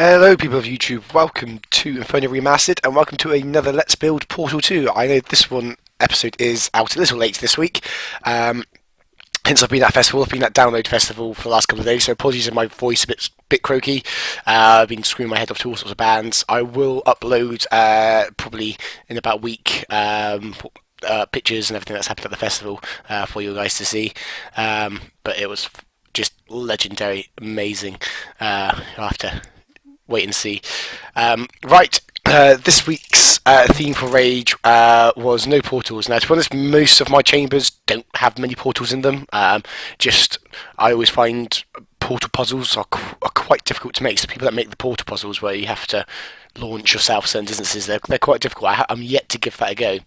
Hello people of YouTube, welcome to InfernoRemastered and welcome to another Let's Build Portal 2. I know this one episode is out a little late this week, hence I've been at festival, I've been at Download Festival for the last couple of days, so apologies if my voice is a bit croaky. I've been screwing my head off to all sorts of bands. I will upload probably in about a week pictures and everything that's happened at the festival for you guys to see, but it was just legendary, amazing. You'll have to wait and see. This week's theme for Rage was no portals. Now, to be honest, most of my chambers don't have many portals in them. I always find portal puzzles are quite difficult to make. So people that make the portal puzzles where you have to launch yourself certain distances, they're quite difficult. I'm yet to give that a go.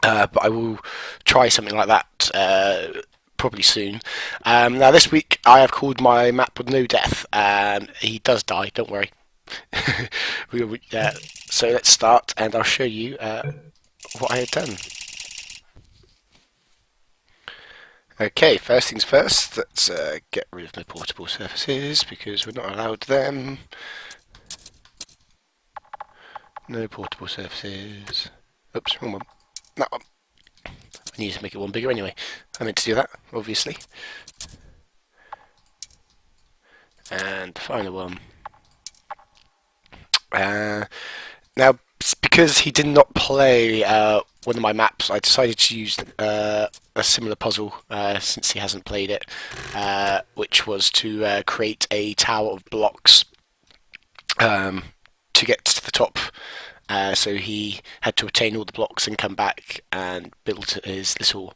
But I will try something like that probably soon. Now this week I have called my map with no death. He does die, don't worry. So let's start and I'll show you what I had done. Okay, first things first, let's get rid of my portable surfaces because we're not allowed them. No portable surfaces. Oops, wrong one. That one. I need to make it one bigger anyway. I meant to do that, obviously. And the final one. Now, because he did not play one of my maps, I decided to use a similar puzzle since he hasn't played it, which was to create a tower of blocks to get to the top. So he had to obtain all the blocks and come back and build his little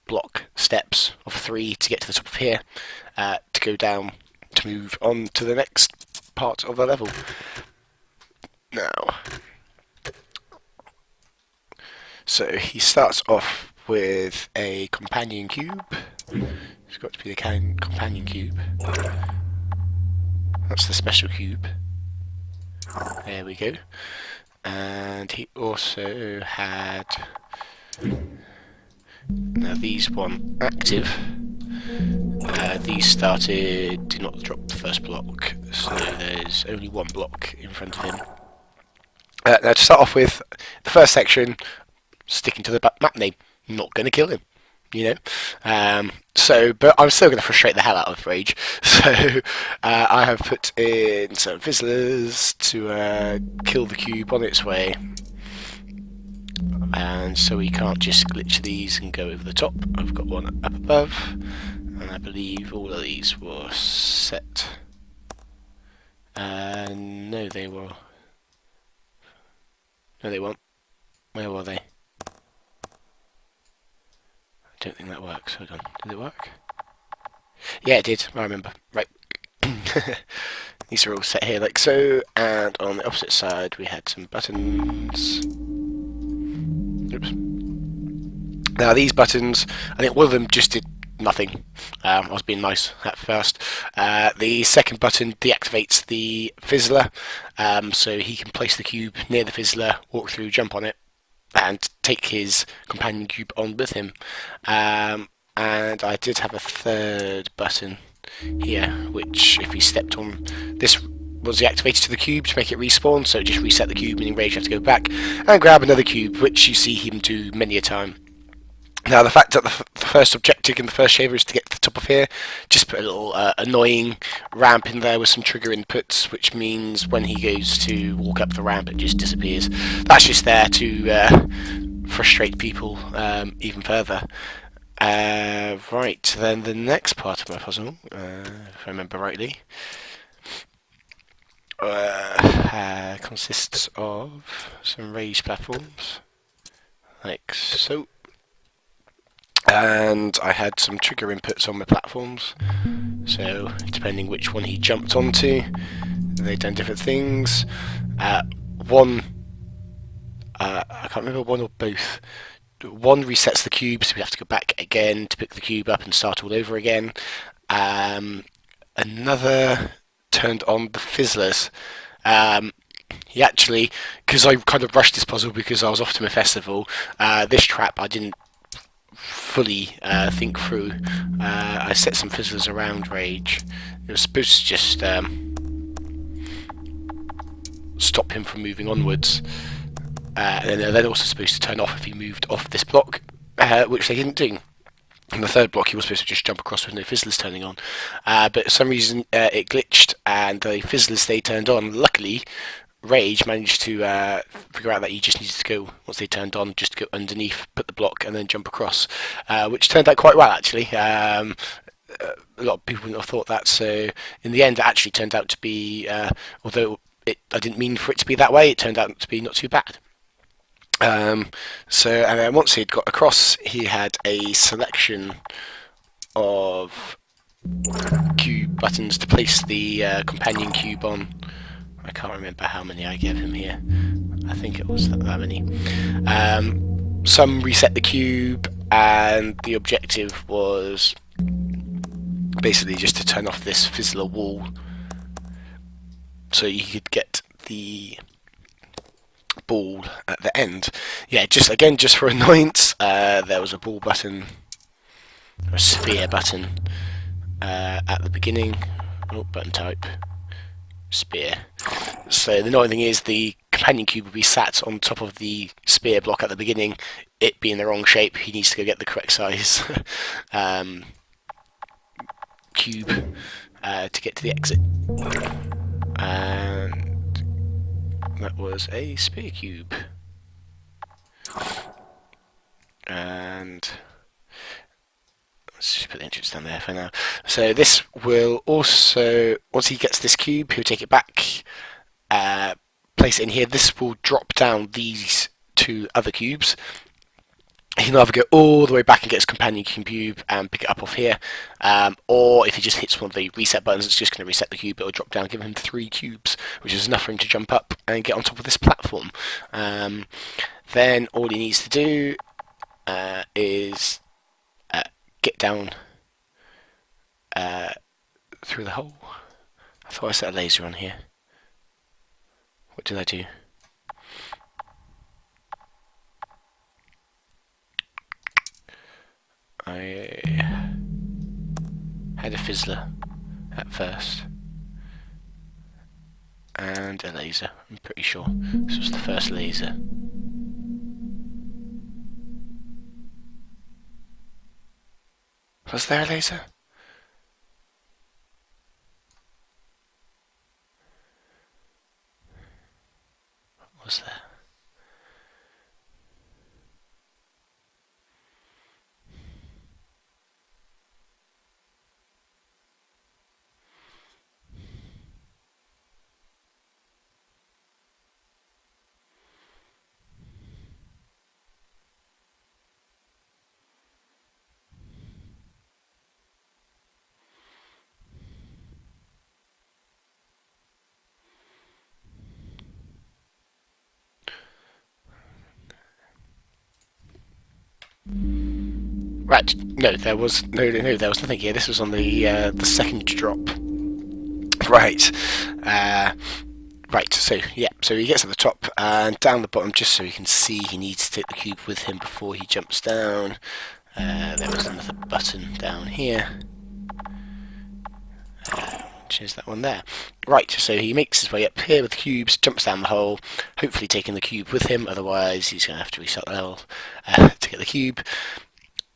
block steps of 3 to get to the top of here, to go down to move on to the next part of the level. Now, so he starts off with a companion cube. It's got to be the companion cube. That's the special cube. There we go. And he also had now these one active. These started do not drop the first block, so there's only one block in front of him. Now to start off with, the first section, sticking to the map name, not going to kill him, you know. But I'm still going to frustrate the hell out of Rage. So I have put in some fizzlers to kill the cube on its way, and so we can't just glitch these and go over the top. I've got one up above, and I believe all of these were set. No, they were. No, they weren't. Where were they? I don't think that works. Hold on. Did it work? Yeah, it did. I remember. Right. These are all set here like so, and on the opposite side we had some buttons. Oops. Now these buttons, I think one of them just did nothing. I was being nice at first. The second button deactivates the fizzler, so he can place the cube near the fizzler, walk through, jump on it, and take his companion cube on with him. And I did have a third button here, which if he stepped on, this was deactivated to the cube to make it respawn, so just reset the cube, meaning Rage have to go back and grab another cube, which you see him do many a time. Now, the fact that the first objective in the first shaver is to get to the top of here, just put a little annoying ramp in there with some trigger inputs, which means when he goes to walk up the ramp, it just disappears. That's just there to frustrate people even further. Right, then the next part of my puzzle, if I remember rightly, consists of some raised platforms, like so. And I had some trigger inputs on my platforms, so depending which one he jumped onto, they've done different things. I can't remember one or both. One resets the cube, so we have to go back again to pick the cube up and start all over again. Another turned on the fizzlers. He actually, because I kind of rushed this puzzle because I was off to my festival, this trap I didn't fully think through. I set some fizzlers around Rage. It was supposed to just stop him from moving onwards. And then they're then also supposed to turn off if he moved off this block, which they didn't do. On the third block, he was supposed to just jump across with no fizzlers turning on, but for some reason it glitched and the fizzlers stayed turned on. Luckily, Rage managed to figure out that he just needed to go, once they turned on, just to go underneath, put the block, and then jump across, which turned out quite well actually. A lot of people wouldn't have thought that, so in the end it actually turned out to be, although I didn't mean for it to be that way, it turned out to be not too bad. And then once he'd got across, he had a selection of cube buttons to place the companion cube on. I can't remember how many I gave him here. I think it was that many. Some reset the cube, and the objective was basically just to turn off this fizzler wall so you could get the ball at the end. Yeah, just for annoyance, there was a ball button, or a sphere button at the beginning. Oh, button type, spear. So the annoying thing is the companion cube will be sat on top of the spear block at the beginning. It being the wrong shape, he needs to go get the correct size cube to get to the exit. And that was a spear cube. And let's just put the entrance down there for now. So this will also, once he gets this cube, he'll take it back, place it in here. This will drop down these two other cubes. He can either go all the way back and get his companion cube and pick it up off here, or if he just hits one of the reset buttons, it's just going to reset the cube. It will drop down, give him 3 cubes, which is enough for him to jump up and get on top of this platform. Then all he needs to do is get down through the hole. I thought I set a laser on here. What did I do? I had a fizzler at first and a laser. I'm pretty sure this was the first laser. Was there a laser? What was there? Right, no, there was there was nothing here. This was on the second drop. Right, right. So yeah, so he gets at the top and down the bottom, just so he can see. He needs to take the cube with him before he jumps down. There was another button down here. Which is that one there. Right, so he makes his way up here with the cubes, jumps down the hole, hopefully taking the cube with him. Otherwise, he's going to have to restart the level to get the cube.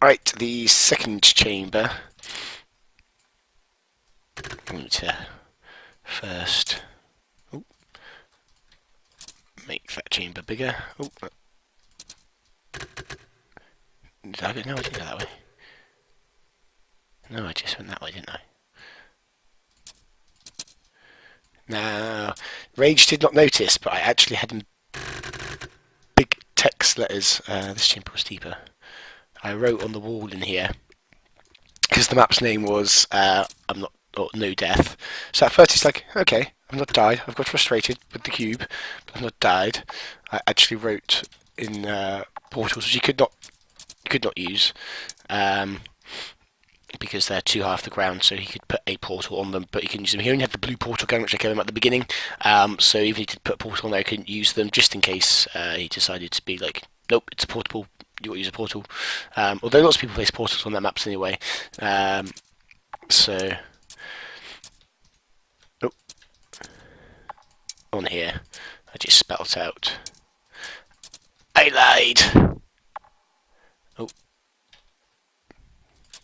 Right, the second chamber. I need to first make that chamber bigger. Oh, did I go? No, I didn't go that way. No, I just went that way, didn't I? Now, Rage did not notice, but I actually had in big text letters, this chamber was deeper. I wrote on the wall in here, because the map's name was I'm not, or No Death. So at first he's like, okay, I've not died. I've got frustrated with the cube, but I've not died. I actually wrote in portals, which you could not use, because they're too high off the ground. So he could put a portal on them, but he couldn't use them. He only had the blue portal gun, which I gave him at the beginning. So even if he did put a portal on there, I couldn't use them, just in case he decided to be like, nope, it's a portable. You got to use a portal. Although lots of people place portals on their maps anyway. So on here, I just spelt out, I lied. Oh,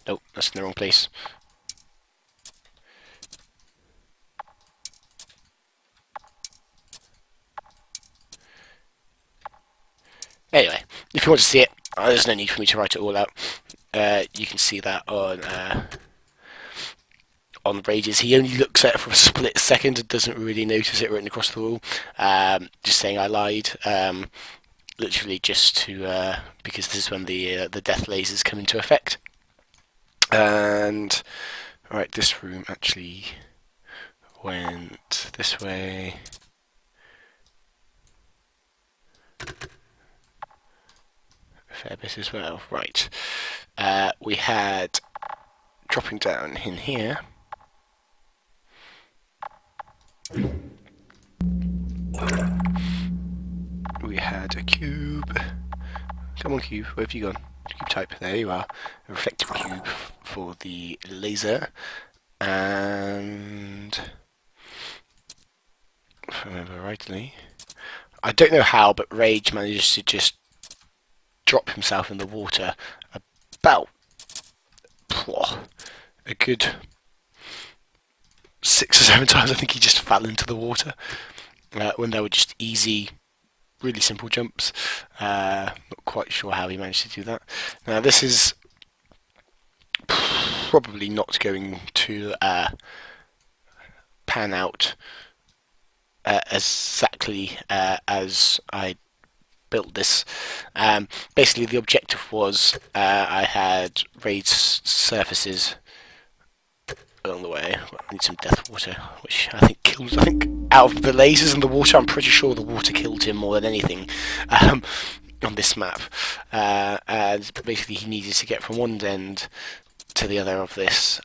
nope, that's in the wrong place. Anyway, if you want to see it, there's no need for me to write it all out. You can see that on Rage's. He only looks at it for a split second and doesn't really notice it written across the wall. Just saying I lied. Literally just to because this is when the death lasers come into effect. And right, this room actually went this way. A fair bit as well. Right. We had dropping down in here. We had a cube. Come on, cube. Where have you gone? Cube type. There you are. A reflective cube for the laser. And if I remember rightly, I don't know how, but Rage manages to just drop himself in the water about a good 6 or 7 times. I think he just fell into the water when they were just easy, really simple jumps. Not quite sure how he managed to do that. Now this is probably not going to pan out exactly as I built this. Basically, the objective was I had raised surfaces along the way. I need some death water, which I think kills. I think out of the lasers and the water, I'm pretty sure the water killed him more than anything on this map. And basically, he needed to get from one end to the other of this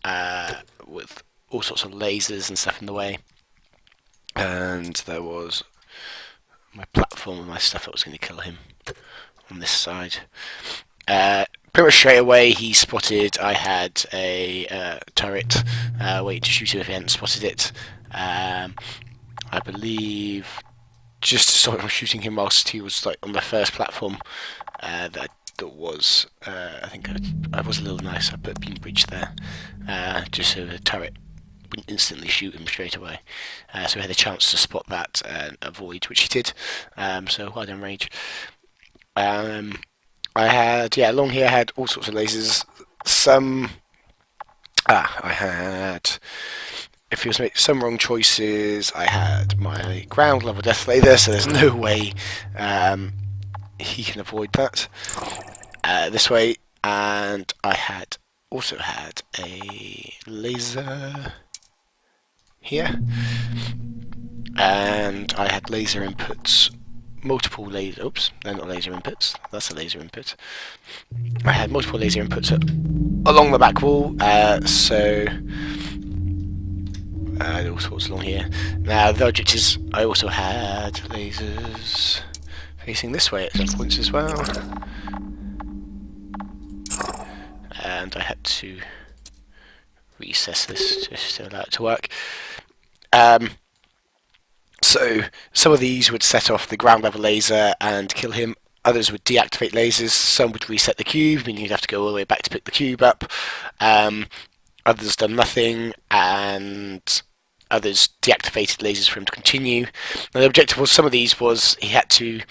with all sorts of lasers and stuff in the way. And there was my platform and my stuff that was going to kill him on this side. Pretty much straight away he spotted I had a turret waiting to shoot him if he hadn't spotted it. I believe just to stop him from shooting him whilst he was like on the first platform that was I think I was a little nice. I put a beam bridge there just so the turret wouldn't instantly shoot him straight away. So he had a chance to spot that and avoid, which he did. So well done, Rage. I had, along here I had all sorts of lasers. I had, if he was making some wrong choices, I had my ground level death laser, so there's no way he can avoid that. This way, and I also had a laser here, and I had laser inputs, multiple laser. Oops, they're not laser inputs. That's a laser input. I had multiple laser inputs along the back wall, so all sorts along here. Now the object is, I also had lasers facing this way at some points as well, and I had to recess this just to allow it to work. So some of these would set off the ground level laser and kill him. Others would deactivate lasers. Some would reset the cube, meaning you'd have to go all the way back to pick the cube up. Others done nothing, and others deactivated lasers for him to continue. Now the objective was, some of these was he had to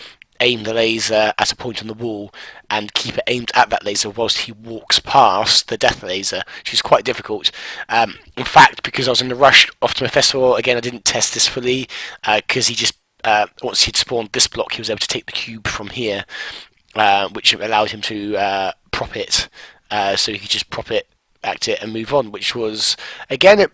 aim the laser at a point on the wall and keep it aimed at that laser whilst he walks past the death laser, which is quite difficult. In fact, because I was in a rush off to my festival, again I didn't test this fully, because he just once he'd spawned this block he was able to take the cube from here, which allowed him to prop it, so he could just prop it, act it and move on, which was, again, it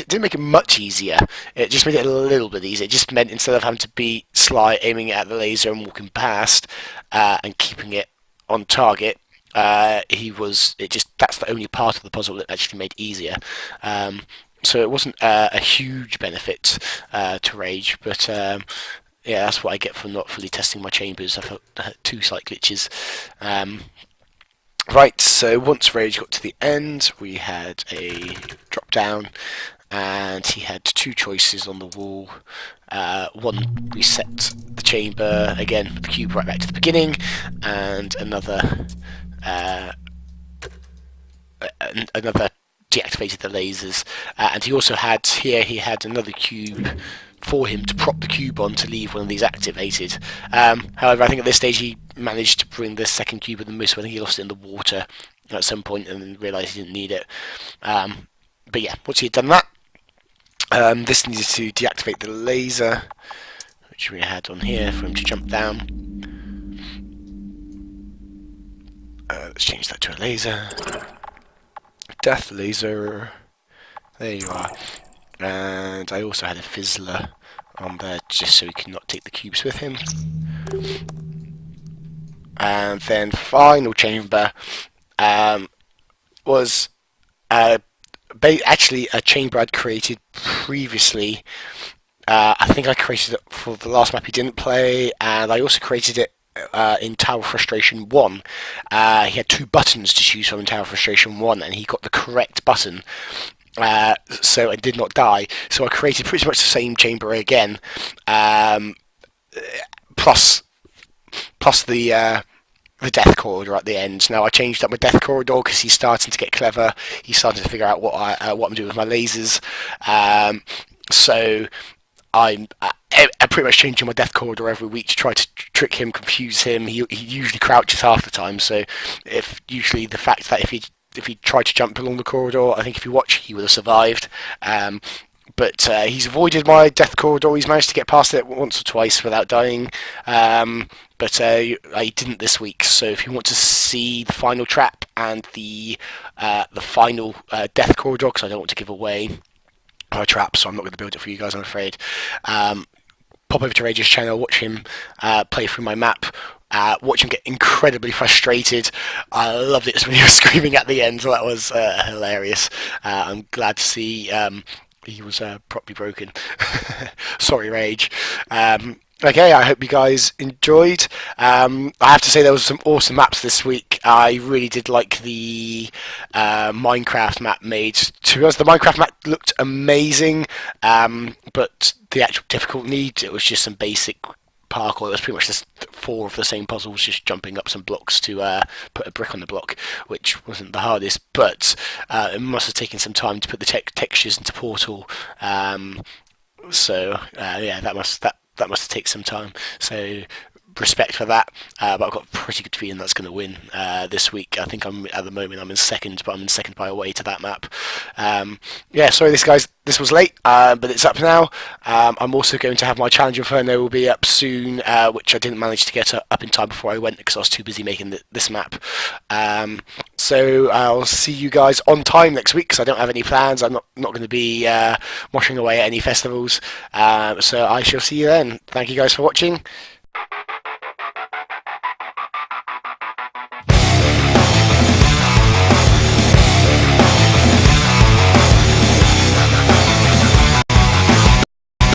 didn't make it much easier. It just made it a little bit easier. It just meant instead of having to be sly, aiming it at the laser and walking past and keeping it on target, that's the only part of the puzzle that actually made easier. So it wasn't a huge benefit to Rage, but yeah, that's what I get for not fully testing my chambers. I had 2 slight glitches. Right, so once Rage got to the end, we had a drop down, and he had two choices on the wall. One reset the chamber again with the cube right back to the beginning, and another deactivated the lasers. And he also had another cube for him to prop the cube on to leave one of these activated. However, I think at this stage he managed to bring the second cube with the moose. I think he lost it in the water at some point and then realised he didn't need it. But yeah, once he had done that, this needed to deactivate the laser, which we had on here for him to jump down. Let's change that to a laser. Death laser. There you are. And I also had a fizzler on there just so he could not take the cubes with him. And then final chamber was actually a chamber I'd created previously. I think I created it for the last map he didn't play, and I also created it in Tower Frustration 1. He had two buttons to choose from in Tower Frustration 1, and he got the correct button. So I did not die. So I created pretty much the same chamber again, plus the death corridor at the end. Now I changed up my death corridor because he's starting to get clever. He's starting to figure out what I'm doing with my lasers. So I'm pretty much changing my death corridor every week to try to trick him, confuse him. He usually crouches half the time. So usually the fact that if he tried to jump along the corridor, I think if you watch, he would have survived. But he's avoided my death corridor. He's managed to get past it once or twice without dying. But I didn't this week. So if you want to see the final trap and the final death corridor, because I don't want to give away my trap, so I'm not going to build it for you guys, I'm afraid. Pop over to Rage's channel, watch him play through my map. Watch him get incredibly frustrated. I loved it when he was screaming at the end. So that was hilarious. I'm glad to see he was properly broken. Sorry, Rage. Okay, I hope you guys enjoyed. I have to say there was some awesome maps this week. I really did like the Minecraft map made. To be honest, the Minecraft map looked amazing, but the actual difficulty, it was just some basic parkour. It was pretty much just 4 of the same puzzles, just jumping up some blocks to put a brick on the block, which wasn't the hardest, but it must have taken some time to put the textures into Portal. So yeah, that must have taken some time. So respect for that, but I've got a pretty good feeling that's going to win this week. I think at the moment I'm in second, but I'm in second by a way to that map. Yeah, sorry this was late, but it's up now. I'm also going to have my Challenge Inferno will be up soon, which I didn't manage to get up in time before I went because I was too busy making this map. So I'll see you guys on time next week because I don't have any plans. I'm not going to be moshing away at any festivals. So I shall see you then. Thank you guys for watching.